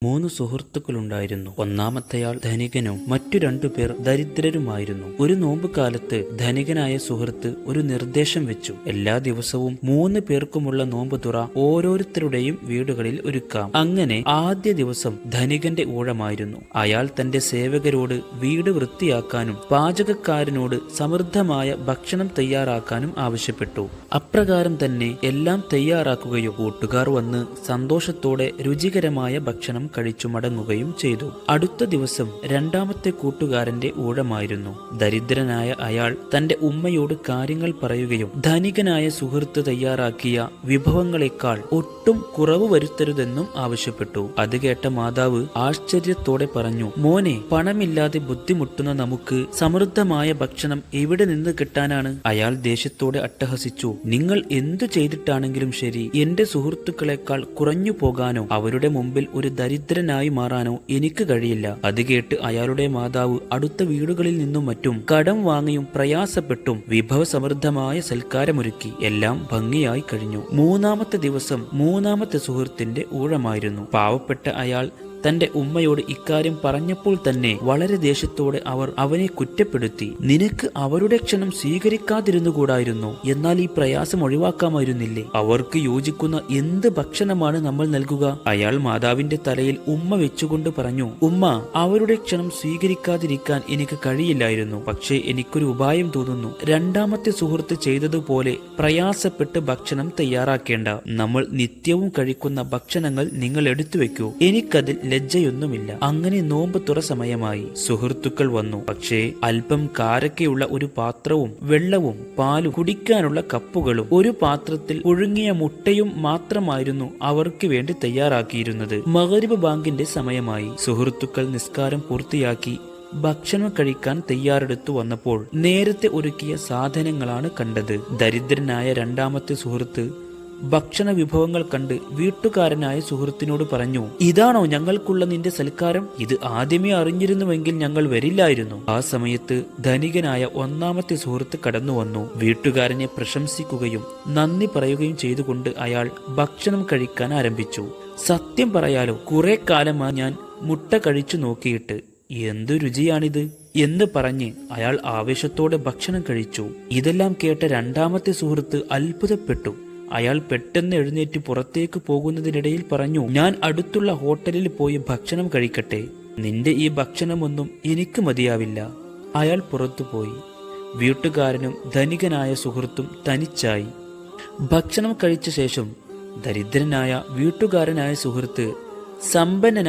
മൂന്ന് സുഹൃത്തുക്കളുണ്ടായിരുന്നു. ഒന്നാമത്തെയാൾ ധനികനും മറ്റു രണ്ടുപേർ ദരിദ്രരുമായിരുന്നു. ഒരു നോമ്പുകാലത്ത് ധനികനായ സുഹൃത്ത് ഒരു നിർദ്ദേശം വെച്ചു. എല്ലാ ദിവസവും 3 പേർക്കുമുള്ള നോമ്പ് തുറ ഓരോരുത്തരുടെയും വീടുകളിൽ ഒരുക്കാം. അങ്ങനെ ആദ്യ ദിവസം ധനികന്റെ ഊഴമായിരുന്നു. അയാൾ തന്റെ സേവകരോട് വീട് വൃത്തിയാക്കാനും പാചകക്കാരനോട് സമൃദ്ധമായ ഭക്ഷണം തയ്യാറാക്കാനും ആവശ്യപ്പെട്ടു. അപ്രകാരം തന്നെ എല്ലാം തയ്യാറാക്കുകയും കൂട്ടുകാർ വന്ന് സന്തോഷത്തോടെ രുചികരമായ ഭക്ഷണം കഴിച്ചു മടങ്ങുകയും ചെയ്തു. അടുത്ത ദിവസം രണ്ടാമത്തെ കൂട്ടുകാരന്റെ ഊഴമായിരുന്നു. ദരിദ്രനായ അയാൾ തന്റെ ഉമ്മയോട് കാര്യങ്ങൾ പറയുകയും ധനികനായ സുഹൃത്ത് തയ്യാറാക്കിയ വിഭവങ്ങളെക്കാൾ ഒട്ടും കുറവ് വരുത്തരുതെന്നും ആവശ്യപ്പെട്ടു. അത് കേട്ട മാതാവ് ആശ്ചര്യത്തോടെ പറഞ്ഞു, മോനെ, പണമില്ലാതെ ബുദ്ധിമുട്ടുന്ന നമുക്ക് സമൃദ്ധമായ ഭക്ഷണം എവിടെ നിന്ന് കിട്ടാനാണ്? അയാൾ ദേഷ്യത്തോടെ അട്ടഹസിച്ചു, നിങ്ങൾ എന്തു ചെയ്തിട്ടാണെങ്കിലും ശരി, എന്റെ സുഹൃത്തുക്കളെക്കാൾ കുറഞ്ഞു പോകാനോ അവരുടെ മുമ്പിൽ ഒരു ദരിദ്രനായി മാറാനോ എനിക്ക് കഴിയില്ല. അത് കേട്ട് അയാളുടെ മാതാവ് അടുത്ത വീടുകളിൽ നിന്നും മറ്റും കടം വാങ്ങിയും പ്രയാസപ്പെട്ടും വിഭവസമൃദ്ധമായ സൽക്കാരമൊരുക്കി. എല്ലാം ഭംഗിയായി കഴിഞ്ഞു. മൂന്നാമത്തെ ദിവസം മൂന്നാമത്തെ സുഹൃത്തിന്റെ ഊഴമായിരുന്നു. പാവപ്പെട്ട അയാൾ തന്റെ ഉമ്മയോട് ഇക്കാര്യം പറഞ്ഞപ്പോൾ തന്നെ വളരെ ദേഷ്യത്തോടെ അവർ അവനെ കുറ്റപ്പെടുത്തി. നിനക്ക് അവരുടെ ക്ഷണം സ്വീകരിക്കാതിരുന്നുകൂടായിരുന്നോ? എന്നാൽ ഈ പ്രയാസം ഒഴിവാക്കാമായിരുന്നില്ലേ? അവർക്ക് യോജിക്കുന്ന എന്ത് ഭക്ഷണമാണ് നമ്മൾ നൽകുക? അയാൾ മാതാവിന്റെ തലയിൽ ഉമ്മ വെച്ചുകൊണ്ട് പറഞ്ഞു, ഉമ്മ, അവരുടെ ക്ഷണം സ്വീകരിക്കാതിരിക്കാൻ എനിക്ക് കഴിയില്ലായിരുന്നു. പക്ഷേ എനിക്കൊരു ഉപായം തോന്നുന്നു. രണ്ടാമത്തെ സുഹൃത്ത് ചെയ്തതുപോലെ പ്രയാസപ്പെട്ട് ഭക്ഷണം തയ്യാറാക്കേണ്ട. നമ്മൾ നിത്യവും കഴിക്കുന്ന ഭക്ഷണങ്ങൾ നിങ്ങൾ എടുത്തു വെക്കൂ. എനിക്കതിൽ ലജ്ജയൊന്നുമില്ല. അങ്ങനെ നോമ്പ് തുറ സമയമായി. സുഹൃത്തുക്കൾ വന്നു. പക്ഷേ അല്പം കാരക്കയുള്ള ഒരു പാത്രവും വെള്ളവും പാലും കുടിക്കാനുള്ള കപ്പുകളും ഒരു പാത്രത്തിൽ പുഴുങ്ങിയ മുട്ടയും മാത്രമായിരുന്നു അവർക്ക് വേണ്ടി തയ്യാറാക്കിയിരുന്നത്. മഗ്‌രിബ് ബാങ്കിന്റെ സമയമായി. സുഹൃത്തുക്കൾ നിസ്കാരം പൂർത്തിയാക്കി ഭക്ഷണം കഴിക്കാൻ തയ്യാറെടുത്തു വന്നപ്പോൾ നേരത്തെ ഒരുക്കിയ സാധനങ്ങളാണ് കണ്ടത്. ദരിദ്രനായ രണ്ടാമത്തെ സുഹൃത്ത് ഭക്ഷണ വിഭവങ്ങൾ കണ്ട് വീട്ടുകാരനായ സുഹൃത്തിനോട് പറഞ്ഞു, ഇതാണോ ഞങ്ങൾക്കുള്ള നിന്റെ സൽക്കാരം? ഇത് ആദ്യമേ അറിഞ്ഞിരുന്നുവെങ്കിൽ ഞങ്ങൾ വരില്ലായിരുന്നു. ആ സമയത്ത് ധനികനായ ഒന്നാമത്തെ സുഹൃത്ത് കടന്നു വന്നു. വീട്ടുകാരനെ പ്രശംസിക്കുകയും നന്ദി പറയുകയും ചെയ്തുകൊണ്ട് അയാൾ ഭക്ഷണം കഴിക്കാൻ ആരംഭിച്ചു. സത്യം പറയാലോ, കുറെ കാലമായി ഞാൻ മുട്ട കഴിച്ചു നോക്കിയിട്ട് എന്തു രുചിയാണിത് എന്ന് പറഞ്ഞ് അയാൾ ആവേശത്തോടെ ഭക്ഷണം കഴിച്ചു. ഇതെല്ലാം കേട്ട രണ്ടാമത്തെ സുഹൃത്ത് അത്ഭുതപ്പെട്ടു. അയാൾ പെട്ടെന്ന് എഴുന്നേറ്റ് പുറത്തേക്ക് പോകുന്നതിനിടയിൽ പറഞ്ഞു, ഞാൻ അടുത്തുള്ള ഹോട്ടലിൽ പോയി ഭക്ഷണം കഴിക്കട്ടെ. നിന്റെ ഈ ഭക്ഷണമൊന്നും എനിക്ക് മതിയാവില്ല. അയാൾ പുറത്തുപോയി. വീട്ടുകാരനും ധനികനായ സുഹൃത്തും തനിച്ചായി. ഭക്ഷണം കഴിച്ച ശേഷം ദരിദ്രനായ വീട്ടുകാരനായ സുഹൃത്ത് സമ്പന്നനായ